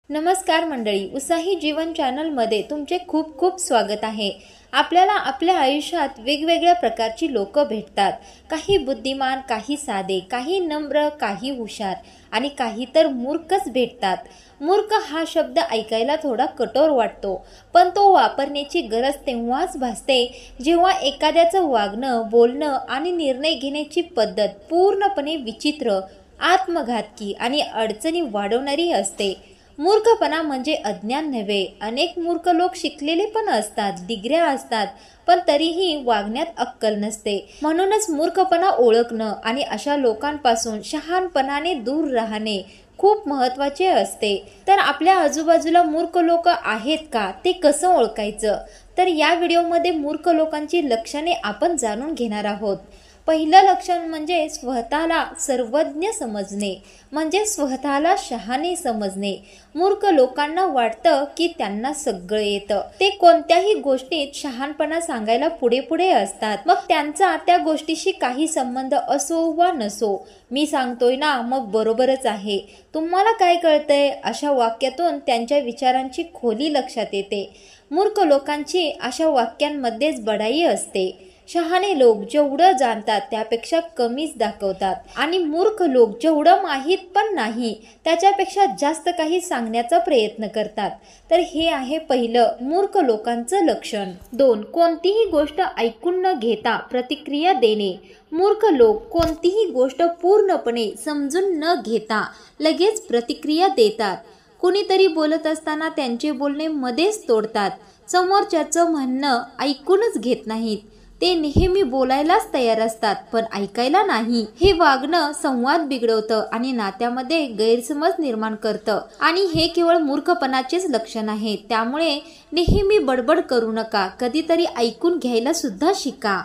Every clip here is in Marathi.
नमस्कार मंडळी, उत्साही जीवन चॅनलमध्ये तुमचे खूप खूप स्वागत आहे। आपल्याला आपल्या आयुष्यात वेगवेगळ्या प्रकारची लोक भेटतात। काही बुद्धिमान, काही साधे, काही नम्र, काही हुशार आणि काही तर मूर्खच भेटतात। मूर्ख हा शब्द ऐकायला थोडा कठोर वाटतो, पण तो वापरण्याची गरज तेव्हाच भासते जेव्हा एखाद्याचं वागणं, बोलणं आणि निर्णय घेण्याची पद्धत पूर्णपणे विचित्र, आत्मघातकी आणि अडचणी वाढवणारी असते। मूर्खपणा म्हणजे अज्ञान नव्हे। अनेक मूर्ख लोक शिकलेले पण असतात, डिग्र्या असतात, पण तरीही वागण्यात अक्कल नसते। म्हणूनच मूर्खपणा ओळखणं आणि अशा लोकांपासून शहाणपणाने दूर राहणे खूप महत्त्वाचे असते। तर आपल्या आजूबाजूला मूर्ख लोक आहेत का, ते कसं ओळखायचं? तर या व्हिडिओमध्ये मूर्ख लोकांची लक्षणे आपण जाणून घेणार आहोत। पहिलं लक्षण म्हणजे स्वतःला सर्वज्ञ समजणे, म्हणजे स्वतःला शहाणे समजणे। मूर्ख लोकांना वाटतं की त्यांना सगळं येतं। ते कोणत्याही गोष्टीत शहाणपणा सांगायला पुढे पुढे असतात, मग त्यांचा त्या गोष्टीशी काही संबंध असो वा नसो। मी सांगतोय ना, मग बरोबरच आहे, तुम्हाला काय कळतंय? अशा वाक्यातून त्यांच्या विचारांची खोली लक्षात येते। मूर्ख लोकांची अशा वाक्यांमध्येच बडाई असते। शहाणे लोक जेवढं जाणतात त्यापेक्षा कमीच दाखवतात आणि मूर्ख लोक जेवढं माहीत पण नाही त्याच्यापेक्षा जास्त काही सांगण्याचा प्रयत्न करतात। तर हे आहे पहिलं मूर्ख लोकांचं लक्षण। 2. कोणतीही गोष्ट ऐकून न घेता प्रतिक्रिया देणे। मूर्ख लोक कोणतीही गोष्ट पूर्णपणे समजून न घेता लगेच प्रतिक्रिया देतात। कुणीतरी बोलत असताना त्यांचे बोलणे मध्येच तोडतात, समोरच्याचं म्हणणं ऐकूनच घेत नाहीत। ते नेहमी बोलायलाच तयार असतात, पण ऐकायला नाही। हे वागणं संवाद बिघडवतं आणि नात्यामध्ये गैरसमज निर्माण करतं आणि हे केवळ मूर्खपणाचेच लक्षण आहे। त्यामुळे नेहमी बडबड करू नका, कधीतरी ऐकून घ्यायला सुद्धा शिका।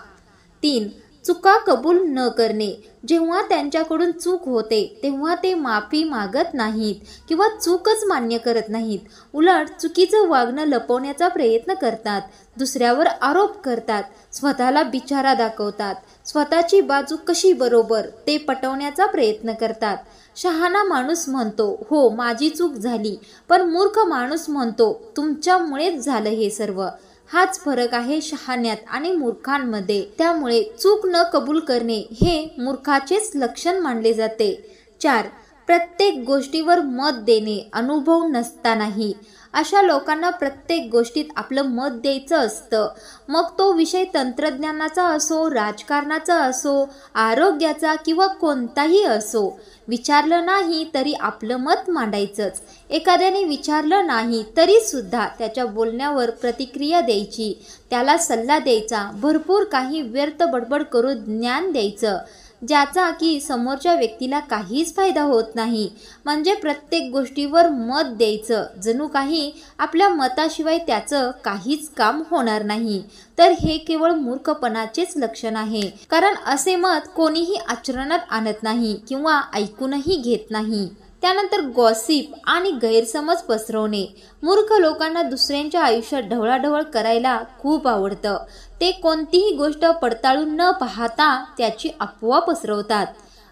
3. चुका कबूल न करणे। जेव्हा त्यांच्याकडून चूक होते तेव्हा ते माफी मागत नाहीत किंवा चूकच मान्य करत नाहीत। उलट चुकीचं वागणं लपवण्याचा प्रयत्न करतात, दुसऱ्यावर आरोप करतात, स्वतःला बिचारा दाखवतात, स्वतःची बाजू कशी बरोबर ते पटवण्याचा प्रयत्न करतात। शहाणा माणूस म्हणतो, हो माझी चूक झाली, पण मूर्ख माणूस म्हणतो, तुमच्यामुळेच झालं हे सर्व। हाच फरक आहे शहाण्यात आणि मूर्खांमध्ये। त्यामुळे चूक न कबूल करणे हे मूर्खाचेच लक्षण मानले जाते। 4. प्रत्येक गोष्टीवर मत देणे अनुभव नसतानाही। अशा लोकांना प्रत्येक गोष्टीत आपलं मत द्यायचं असतं, मग तो विषय तंत्रज्ञानाचा असो, राजकारणाचा असो, आरोग्याचा किंवा कोणताही असो। विचारलं नाही तरी आपलं मत मांडायचंच। एखाद्याने विचारलं नाही तरी सुद्धा त्याच्या बोलण्यावर प्रतिक्रिया द्यायची, त्याला सल्ला द्यायचा, भरपूर काही व्यर्थ बडबड करून ज्ञान द्यायचं, ज्याचा की समोरच्या व्यक्तीला काहीच फायदा होत नाही। म्हणजे प्रत्येक गोष्टीवर मत द्यायचं, जणू काही आपल्या मताशिवाय त्याचं काहीच काम होणार नाही। तर हे केवळ मूर्खपणाचेच लक्षण आहे, कारण असे मत कोणीही आचरणात आणत नाही किंवा ऐकूनही घेत नाही। त्यानंतर गॉसिप आणि गैरसमज पसरवणे। मूर्ख लोकांना दुसऱ्यांच्या आयुष्यात ढवळाढवळ करायला खूप आवडतं। ते कोणतीही गोष्ट पडताळून न पाहता त्याची अफवा पसरवतात।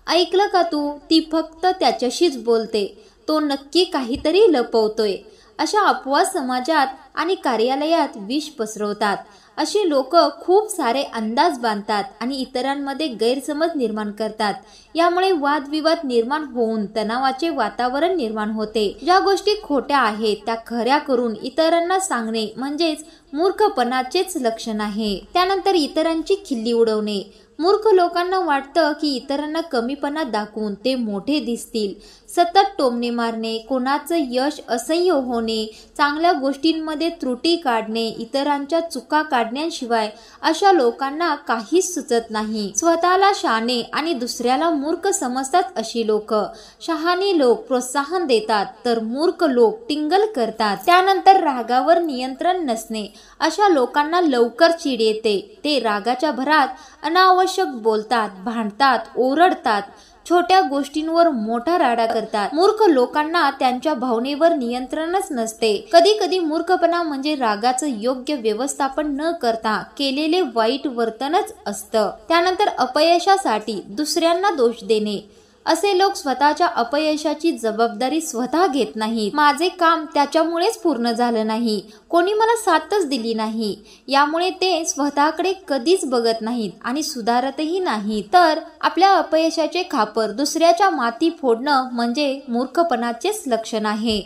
ऐकलं का तू, ती फक्त त्याच्याशीच बोलते, तो नक्की काहीतरी लपवतोय। अशा अफवा समाजात आणि कार्यालयात विष पसरवतात। अशी लोक खूप सारे अंदाज बांधतात आणि इतरांमध्ये गैरसमज निर्माण करतात। यामुळे वादविवाद निर्माण होऊन तणावाचे वातावरण निर्माण होते। ज्या गोष्टी खोट्या आहेत त्या खऱ्या करून इतरांना सांगणे म्हणजेच मूर्खपणाचेच लक्षण आहे। त्यानंतर इतरांची खिल्ली उडवणे। मूर्ख लोकांना वाटतं की इतरांना कमीपणा दाखवून ते मोठे दिसतील। सतत टोमणे मारणे, कोणाचं यश असह्य होणे, चांगल्या गोष्टींमध्ये त्रुटी काढणे, इतरांच्या चुका काढण्याशिवाय अशा लोकांना काहीच सुचत नाही। स्वतःला शहाणे आणि दुसऱ्याला मूर्ख समजतात अशी लोक। शहाणे लोक प्रोत्साहन देतात तर मूर्ख लोक टिंगल करतात। त्यानंतर रागावर नियंत्रण नसणे। अशा लोकांना लवकर चीड येते। ते रागाच्या भरात अनावश्यक बोलतात, भांडतात, ओरडतात, छोट्या गोष्टींवर मोठा राडा करतात। मूर्ख लोकांना त्यांच्या भावनेवर नियंत्रणच नसते। कधी कधी मूर्खपणा म्हणजे रागाचं योग्य व्यवस्थापन न करता केलेले वाईट वर्तनच असतं। त्यानंतर अपयशासाठी दुसऱ्यांना दोष देणे। असे लोक स्वतःच्या अपयशाची जबाबदारी स्वतः घेत नाहीत. माझे काम त्याच्यामुळेच पूर्ण झालं नाही, कोणी मला साथच दिली नाही, यामुळे ते स्वतःकडे कधीच बघत नाहीत आणि सुधारतही नाहीत. तर आपल्या अपयशाचे खापर दुसऱ्याच्या माती फोडणं म्हणजे मूर्खपणाचेच लक्षण आहे.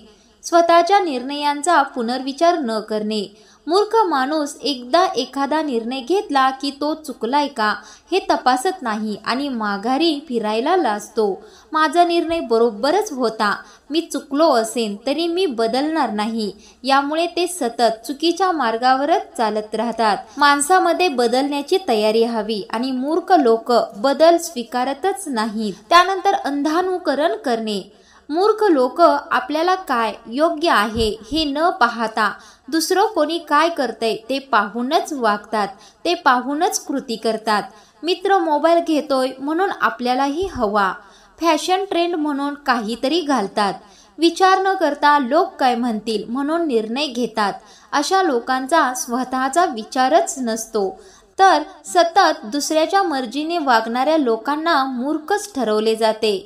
स्वतःच्या निर्णयांचा पुनर्विचार न करणे. मूर्ख माणूस एकदा एखादा निर्णय घेतला की तो चुकलाय का हे तपासत नाही आणि माघारी फिरायला लाजतो. माझा निर्णय बरोबरच होता, मी चुकलो असेन तरी मी बदलणार नाही, यामुळे ते सतत चुकीच्या मार्गावरच चालत राहतात. माणसामध्ये बदलण्याची तयारी हवी आणि मूर्ख लोक बदल स्वीकारतच नाहीत. त्यानंतर अंधानुकरण करणे. मूर्ख लोक आपल्याला काय योग्य आहे हे न पाहता दुसरं कोणी काय करतंय ते पाहूनच वागतात, ते पाहूनच कृती करतात. मित्र मोबाईल घेतोय म्हणून आपल्यालाही हवा, फॅशन ट्रेंड म्हणून काहीतरी घालतात. विचार न करता लोक काय म्हणतील म्हणून निर्णय घेतात. अशा लोकांचा स्वतःचा विचारच नसतो. तर सतत दुसऱ्याच्या मर्जीने वागणाऱ्या लोकांना मूर्खच ठरवले जाते.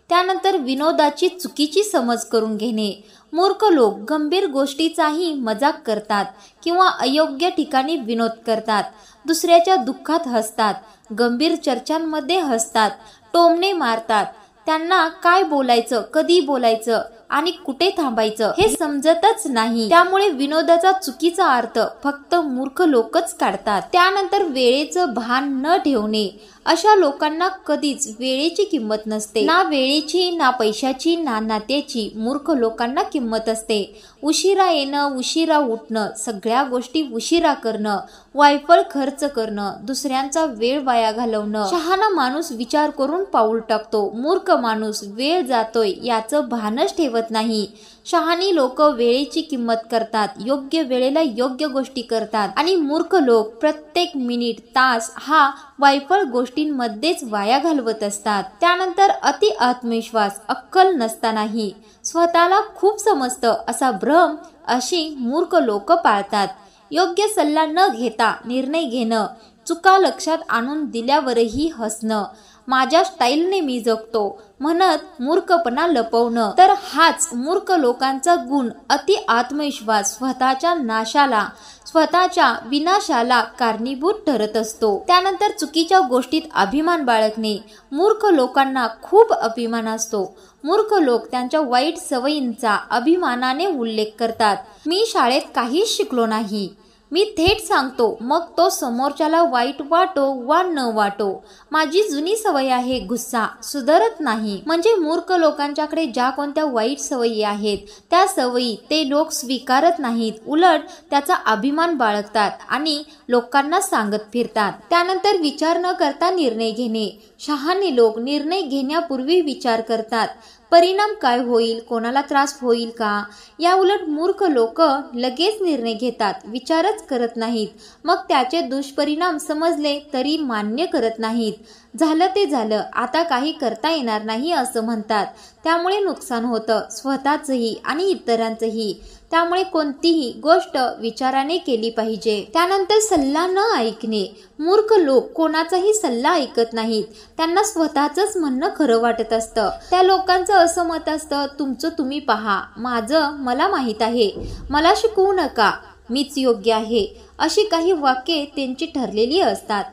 त्यानंतर विनोदाची चुकीची समज करून घेणे. मूर्ख लोक गंभीर गोष्टीचाही मजाक करतात किंवा अयोग्य ठिकाणी विनोद करतात. दुसऱ्याच्या दुःखात हसतात, गंभीर चर्चांमध्ये हसतात, टोमणे मारतात. त्यांना काय बोलायचं, कधी बोलायचं आणि कुठे थांबायचं हे समजतच नाही. त्यामुळे विनोदाचा चुकीचा अर्थ फक्त मूर्ख लोकच काढतात. त्यानंतर वेळेचं भान न ठेवणे. अशा लोकांना कधीच वेळेची किंमत नसते, ना वेळेची, ना पैशाची, ना नात्याची. मूर्ख लोकांना किंमत असते. उशिरा येणं, उशिरा उठणं, सगळ्या गोष्टी उशिरा करणं, वायफळ खर्च करणं, दुसऱ्यांचा वेळ वाया घालवणं. शहाणा माणूस विचार करून पाऊल टाकतो, मूर्ख माणूस वेळ जातोय याचं भानच ठेवत नाही. शहाणी लोक वेळेची किंमत करतात, योग्य वेळेला योग्य गोष्टी करतात आणि मूर्ख लोक प्रत्येक मिनिट, तास हा वायफळ गोष्टींमध्येच वाया घालवत असतात. त्यानंतर अति आत्मविश्वास. अक्कल नसतानाही स्वतःला खूप समजतं असा भ्रम अशी मूर्ख लोक पाळतात. योग्य सल्ला न घेता निर्णय घेणं, चुका लक्षात आणून दिल्यावरही हसणं, माझ्या स्टाईलने मी जगतो म्हणत मूर्खपणा लपवणं. तर हाच मूर्ख लोकांचा गुण अति आत्मविश्वास स्वतःच्या नाशाला, स्वतःच्या विनाशाला कारणीभूत ठरत असतो. त्यानंतर चुकीच्या गोष्टीत अभिमान बाळगणे. मूर्ख लोकांना खूप अभिमान असतो. मूर्ख लोक त्यांच्या वाईट सवयींचा अभिमानाने उल्लेख करतात. मी शाळेत काहीच शिकलो नाही, मी थेट सांगतो, मग तो समोरच्याला वाईट वाटो वा न वाटो. माझी जुनी सवय आहे गुस्सा, सुधारत नाही. म्हणजे मूर्ख लोकांच्याकडे ज्या कोणत्या वाईट सवयी आहेत त्या सवयी ते लोक स्वीकारत नाहीत, उलट त्याचा अभिमान बाळगतात आणि लोकांना सांगत फिरतात. त्यानंतर विचार न करता निर्णय घेणे. शहाणे लोक निर्णय घेण्यापूर्वी विचार करतात, परिणाम काय होईल, कोणाला त्रास होईल का. या उलट मूर्ख लोक लगेच निर्णय घेतात, विचारच करत नाहीत. मग त्याचे दुष्परिणाम समजले तरी मान्य करत नाहीत. झालं ते झालं, आता काही करता येणार नाही असं म्हणतात. त्यामुळे नुकसान होतं स्वतःचंही आणि इतरांचंही. त्यामुळे कोणतीही गोष्ट विचाराने केली पाहिजे. त्यानंतर सल्ला न ऐकणे. मूर्ख लोक कोणाचाही सल्ला ऐकत नाहीत, त्यांना स्वतःच म्हणणं खरं वाटत असतं. त्या लोकांचं असं मत असतं, तुमचं तुम्ही पहा, माझं मला माहित आहे, मला शिकवू नका, मीच योग्य आहे. अशी काही वाक्ये त्यांची ठरलेली असतात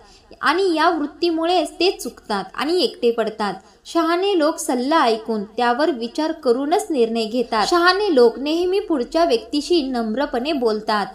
आणि या वृत्तीमुळेच ते चुकतात आणि एकटे पडतात. शहाणे लोक सल्ला ऐकून त्यावर विचार करूनच निर्णय घेतात. शहाणे लोक नेहमी पुढच्या व्यक्तीशी नम्रपणे बोलतात.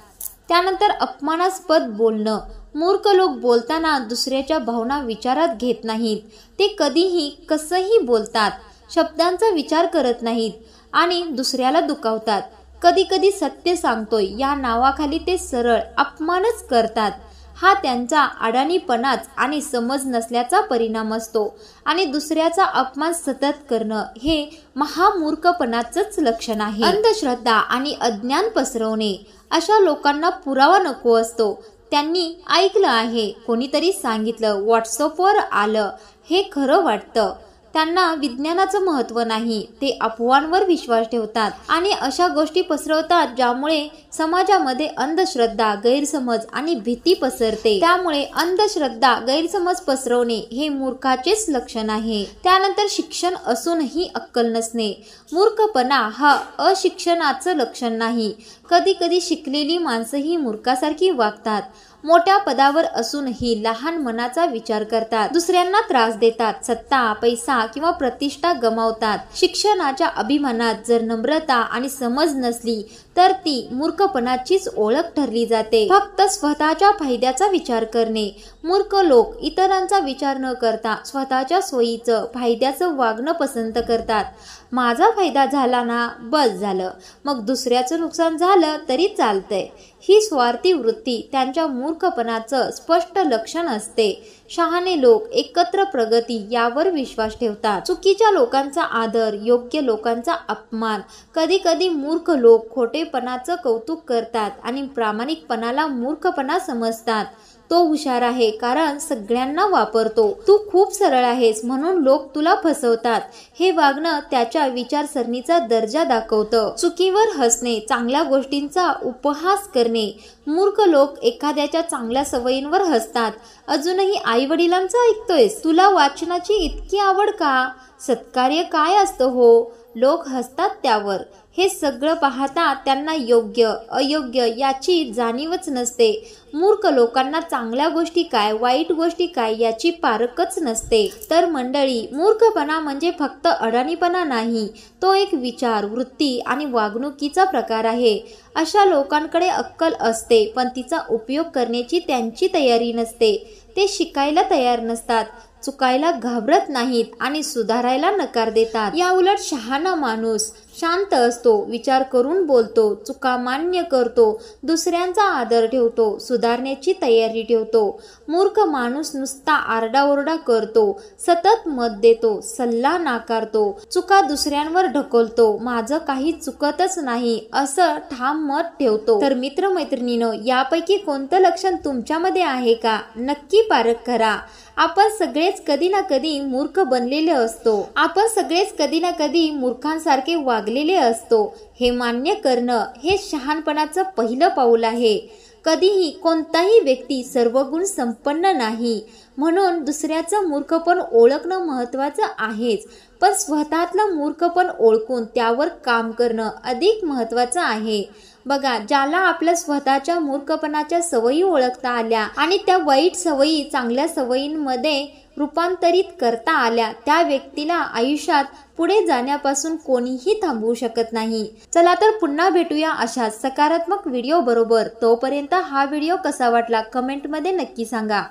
त्यानंतर अपमानास्पद बोलणं. मूर्ख लोक बोलताना दुसऱ्याच्या भावना विचारात घेत नाहीत. ते कधीही कसंही बोलतात, शब्दांचा विचार करत नाहीत आणि दुसऱ्याला दुखावतात. कधी कधी सत्य सांगतोय या नावाखाली ते सरळ अपमानच करतात. हा त्यांचा अडाणीपणाच आणि समज नसल्याचा परिणाम असतो आणि दुसऱ्याचा अपमान सतत करणं हे महामूर्खपणाचंच लक्षण आहे. अंधश्रद्धा आणि अज्ञान पसरवणे. अशा लोकांना पुरावा नको असतो. त्यांनी ऐकलं आहे, कोणीतरी सांगितलं, व्हॉट्सअपवर आलं, हे खरं वाटतं. त्यांना विज्ञानाचं महत्त्व नाही, ते अफवांवर विश्वास ठेवतात आणि अशा गोष्टी पसरवतात ज्यामुळे समाजामध्ये अंधश्रद्धा, गैरसमज आणि भीती पसरते। त्यामुळे अंधश्रद्धा, गैरसमज पसरवणे हे मूर्खाचेच लक्षण आहे। त्यानंतर शिक्षण असूनही अक्कल नसणे। मूर्खपणा हा अशिक्षणाचं लक्षण नाही। कधी कधी शिकलेली माणसंही मूर्खासारखी वागतात। मोठ्या पदावर असूनही लहान मनाचा विचार करतात, दुसऱ्यांना त्रास देतात, सत्ता, पैसा किंवा प्रतिष्ठा गमावतात। शिक्षणाच्या अभिमानात जर नम्रता आणि समज नसली तर ती मूर्खपणाचीच ओळख ठरली जाते। फक्त स्वतःच्या फायद्याचा विचार करणे। मूर्ख लोक इतरांचा विचार न करता स्वतःच्या सोयीचं, फायद्याचं वागणं पसंत करतात। माझा फायदा झाला ना बस झालं, मग दुसऱ्याचं नुकसान झालं तरी चालतंय, ही स्वार्थी वृत्ती त्यांच्या मूर्खपणाचं स्पष्ट लक्षण असते। शहाणे लोक एकत्र प्रगती यावर विश्वास ठेवतात। चुकीच्या लोकांचा आदर, योग्य लोकांचा अपमान। कधी कधी मूर्ख लोक खोटेपणाचं कौतुक करतात आणि प्रामाणिकपणाला मूर्खपणा समजतात। तो हुशार आहे कारण सगळ्यांना वापरतो, तू खूप सरळ आहेस म्हणून लोक तुला फसवतात, हे वागणं त्याच्या विचारसरणीचा दर्जा दाखवतं। चुकीवर हसणे, चांगल्या गोष्टींचा उपहास करणे। मूर्ख लोक एखाद्याच्या चांगल्या सवयींवर हसतात। अजूनही आई वडिलांचं ऐकतोयस? तुला वाचनाची इतकी आवड का? सत्कार्य काय असतं हो? लोक हसतात त्यावर। हे सगळं पाहता त्यांना योग्य अयोग्य याची जाणीवच नसते। मूर्ख लोकांना चांगल्या गोष्टी काय, वाईट गोष्टी काय याची पारखच नसते। तर मंडळी, मूर्खपणा म्हणजे फक्त अडाणीपणा नाही, तो एक विचार, वृत्ती आणि वागणुकीचा प्रकार आहे। अशा लोकांकडे अक्कल असते पण तिचा उपयोग करण्याची त्यांची तयारी नसते। ते शिकायला तयार नसतात, चुकायला घाबरत नाहीत आणि सुधारायला नकार देतात। या उलट शहाणा माणूस शांत असतो, विचार करून बोलतो, चुका मान्य करतो, दुसऱ्यांचा आदर ठेवतो, सुधारण्याची तयारी ठेवतो। मूर्ख माणूस नुसता आरडाओरडा करतो, सतत मत देतो, सल्ला नाकारतो, चुका दुसऱ्यांवर ढकलतो, माझं काही चुकतच नाही असं ठाम मत ठेवतो। तर मित्रमैत्रिणींनो, यापैकी कोणतं लक्षण तुमच्यामध्ये आहे का? नक्की पारख करा। आपण सगळेच कधी ना कधी मूर्ख बनलेले असतो। आपण सगळेच कधी ना कधी मूर्खांसारखे वागलेले असतो। हे मान्य करणं हे शहाणपणाचं पहिलं पाऊल आहे। कधीही कोणताही व्यक्ती सर्वगुण संपन्न नाही, म्हणून दुसऱ्याचं मूर्खपण ओळखणं महत्त्वाचं आहेच, पण स्वतःतलं मूर्खपण ओळखून त्यावर काम करणं अधिक महत्त्वाचं आहे। बघा, ज्याला आपल्या स्वतःच्या मूर्खपणाच्या सवयी ओळखता आल्या आणि त्या वाईट सवयी चांगल्या सवयींमध्ये रूपांतरित करता आल्या, त्या व्यक्तीला आयुष्यात पुढे जाण्यापासून कोणीही थांबवू शकत नाही। चला तर पुन्हा भेटूया अशा सकारात्मक व्हिडिओ बरोबर। तोपर्यंत हा व्हिडिओ कसा वाटला कमेंटमध्ये नक्की सांगा।